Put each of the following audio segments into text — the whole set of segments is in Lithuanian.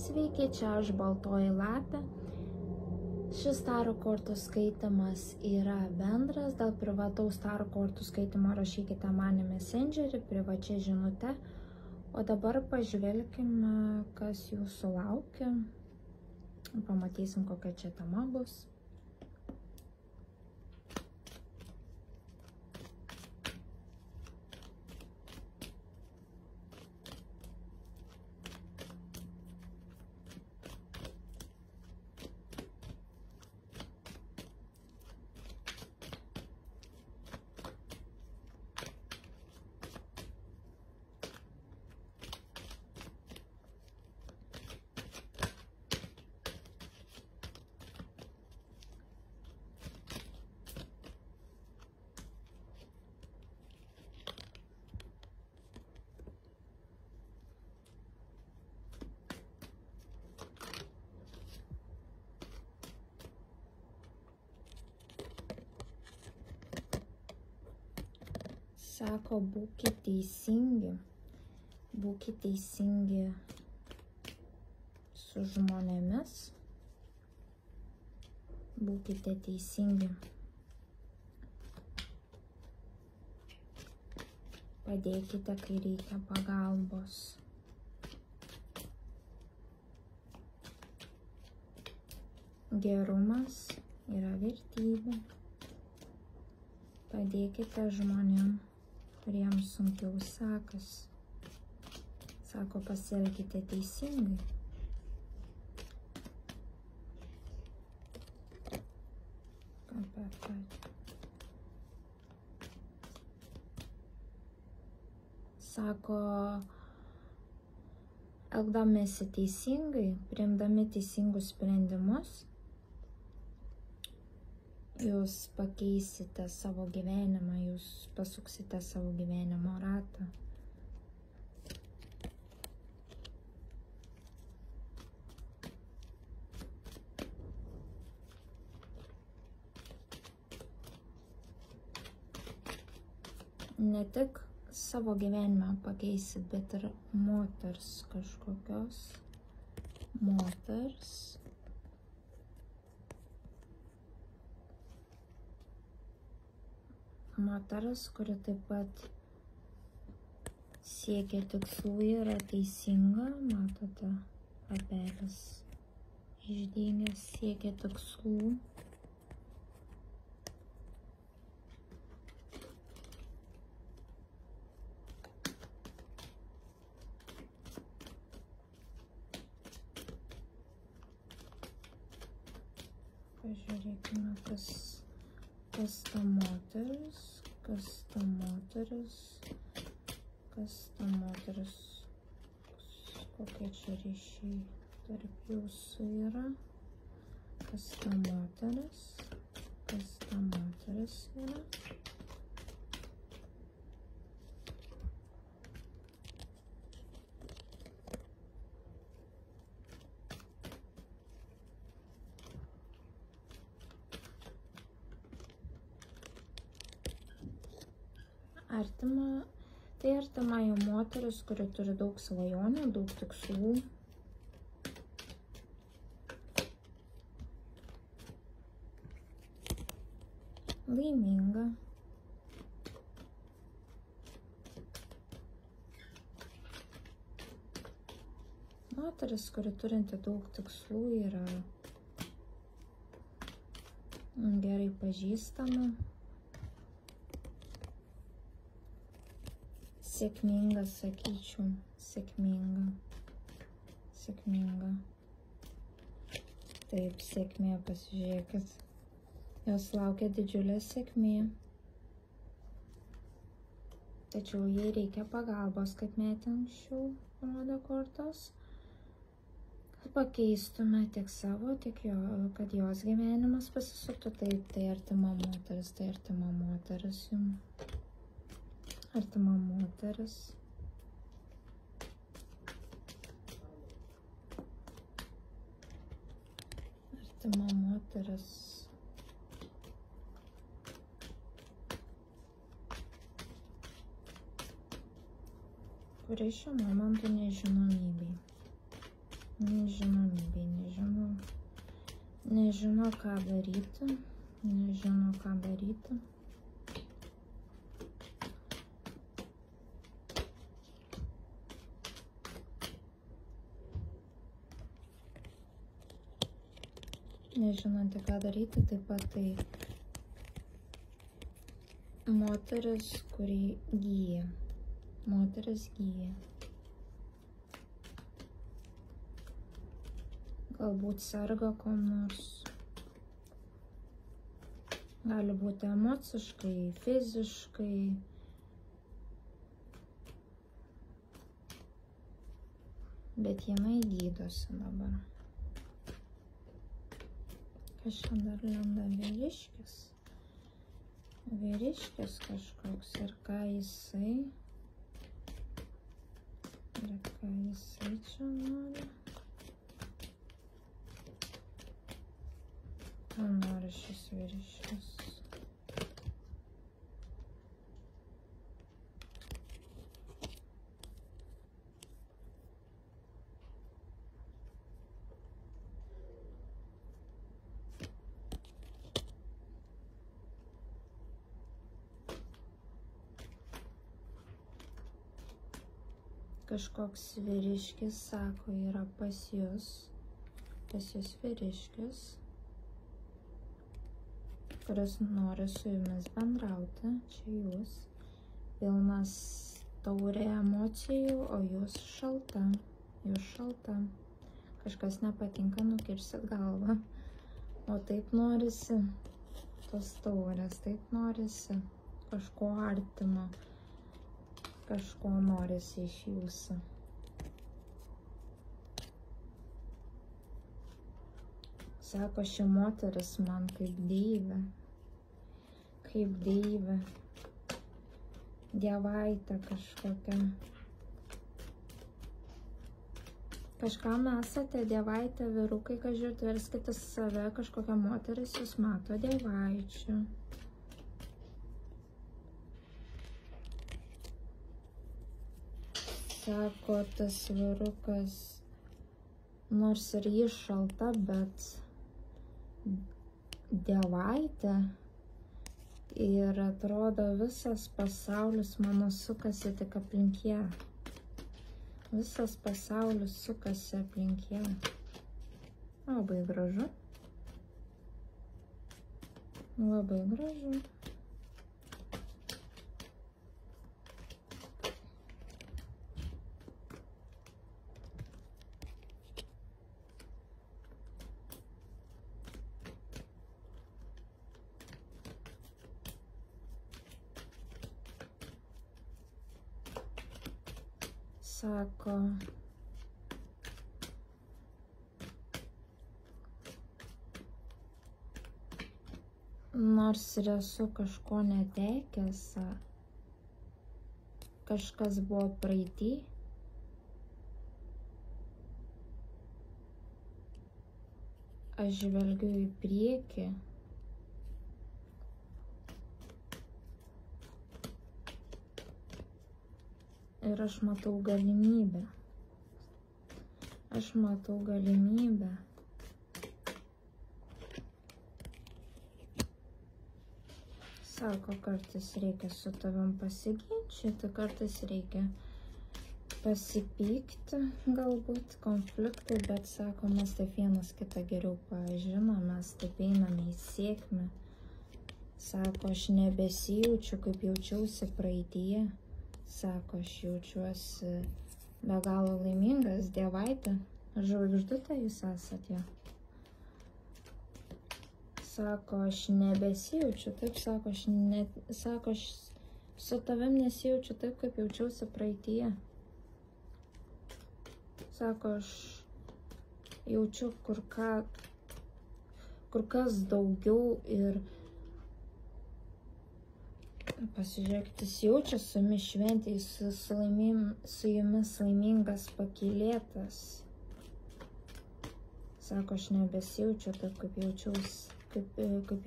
Sveiki, čia aš Baltoji lapė. Šis tarot kortų skaitimas yra bendras. Dėl privataus tarot kortų skaitimo rašykite man į Messengerį, privačia žinute. O dabar pažvelkime, kas jūsų laukia. Pamatysim, kokia čia tema bus. Sako, būkite teisingi su žmonėmis, būkite teisingi, padėkite, kai reikia pagalbos. Gerumas yra vertybė, padėkite žmonėm, kuriems sunkiau sekas. Sako, pasielkite teisingai. Sako, elgdamiesi teisingai, priimdami teisingus sprendimus, jūs pakeisite savo gyvenimą, jūs pasuksite savo gyvenimo ratą. Ne tik savo gyvenimą pakeisit, bet ir moters kažkokios. Moteris, kuri taip pat siekia tikslų, yra teisinga, matote, lapelis išdygęs, siekia tikslų. Pažiūrėkime, kas ta moteris, kokie čia ryšiai tarp jūsų yra, kas ta moteris yra. Tai artima jo moteris, kuri turi daug svajonių, daug tikslų. Laiminga. Moteris, kuri turinti daug tikslų, yra gerai pažįstama. Sėkminga, sakyčiau, sėkminga. Taip, sėkmė, pasižiūrėkit. Jos laukia didžiulė sėkmė. Tačiau jai reikia pagalbos, kaip metė anksčiau, rodo kortos. Kad pakeistume tiek savo, tiek jo, kad jos gyvenimas pasisuktų. Taip, tai artima moteris jums. Artima moteris. Kuri šiuo momentu nežinomybėj. nežinomybė, nežino, ką daryti, nežinanti, ką daryti, taip pat tai moteris, kuri gyja, galbūt serga kuo nors, gali būti emociškai, fiziškai, bet jinai gydosi dabar. Kas čia dar lenda? Vyriškis kažkoks ir ką jisai čia nori. Ką nori šis vyriškis? Kažkoks vyriškis, sako, yra pas jūs vyriškis, kuris nori su jumis bendrauti, čia jūs, pilnas taurė emocijų, o jūs šalta, kažkas nepatinka, nukirsit galvą, o taip norisi tos taurės, taip norisi kažko artimo, kažko norisi iš jūsų. Sako, ši moteris man kaip deivė, dievaitė kažkokia. Kažkam esate dievaitė, vyrukai, kad žiūrėt, verskite save, kažkokia moteris jūs mato dievaičių. Sako, tas vyrukas, nors ir jį šalta, bet dievaitė ir atrodo visas pasaulis mano sukasi tik aplink ją. Visas pasaulis sukasi aplink ją. Labai gražu. Labai gražu. Sako, nors ir esu kažko netekęs, kažkas buvo praeity, aš žvelgiu į priekį. Ir aš matau galimybę. Sako, kartais reikia su tavim pasiginčyti, kartais reikia pasipykti, galbūt konfliktai, bet sako, mes taip vienas kitą geriau pažinom, mes taip einame į sėkmę. Sako, aš nebesijaučiu, kaip jaučiausi praeityje. Sako, aš jaučiuosi be galo laimingas, dievaitė, žvaigždutė jūs esat jo. Sako, aš nebesijaučiu taip, sako, aš su tavim nesijaučiu taip, kaip jaučiausi praeityje. Sako, aš jaučiu kur kas daugiau ir pasižiūrėkit, jis jaučia su jumis šventėj, su jumis laimingas, pakylėtas. Sako, aš nebesijaučiu taip, kaip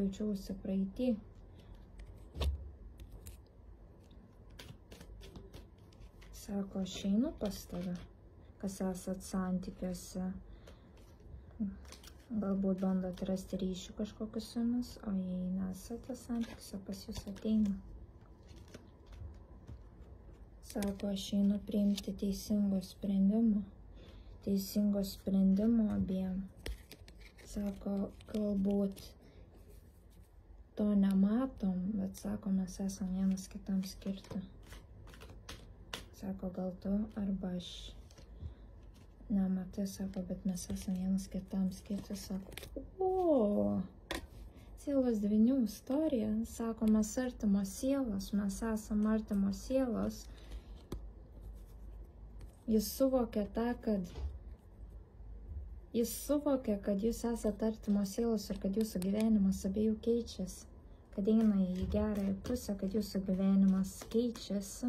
jaučiausi praeitį. Sako, aš einu pas tave, kas esat santykiuose. Galbūt bandot rasti ryšių kažkokius su jumis, o jei nesate santykiuose, pas jūs ateina. Sako, aš einu priimti teisingo sprendimo abiem. Sako, galbūt to nematom, bet sako, mes esam vienas kitam skirti. Sako, gal tu arba aš. Nematai, sako, bet mes esam vienas kitam skirti. Sako, sielos dvynių istorija. Sako, mes artimos sielos, mes esam artimos sielos. Jis suvokia kad jūs esate artimos sielos ir kad jūsų gyvenimas abiejų keičiasi. Kad eina į gerąją pusę, kad jūsų gyvenimas keičiasi.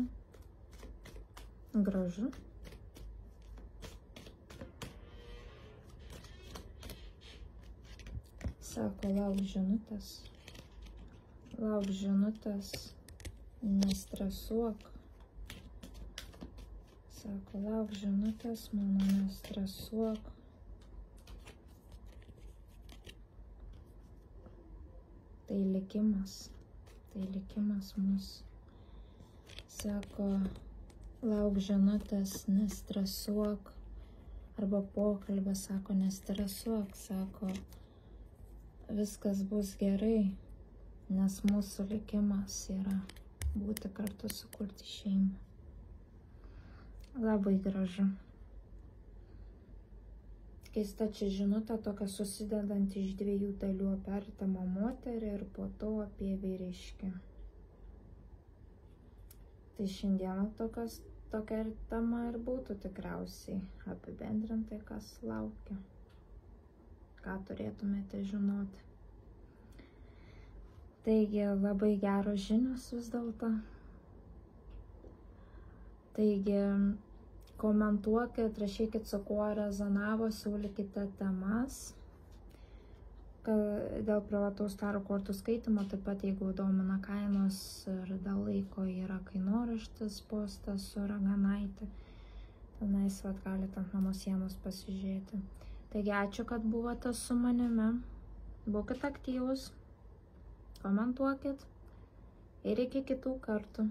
Gražu. Sako, lauk žinutės, nestresuok. Sako, lauk žinutės, mano, nestresuok. Tai likimas mus. Sako, lauk žinutės, nestresuok. Arba pokalbė, sako, nestresuok, sako, viskas bus gerai, nes mūsų likimas yra būti kartu, sukurti šeimą. Labai gražu. Keista čia žinutė, tokia susidedant iš dviejų dalių apie artimą moterį ir po to apie vyriškį. Tai šiandieną tokia tema ir būtų tikriausiai apibendrintai, kas laukia. Ką turėtumėte žinoti. Taigi labai geros žinios vis dėlto. Taigi komentuokit, rašykit, su kuo rezonavo, siūlykite temas. Dėl privataus tarot kortų skaitimo, taip pat jeigu domina kainos ir dėl laiko yra kainoraštis postas su raganaitė. Tenais galite ant mano sienos pasižiūrėti. Taigi ačiū, kad buvote su manimi. Būkite aktyvūs, komentuokit ir iki kitų kartų.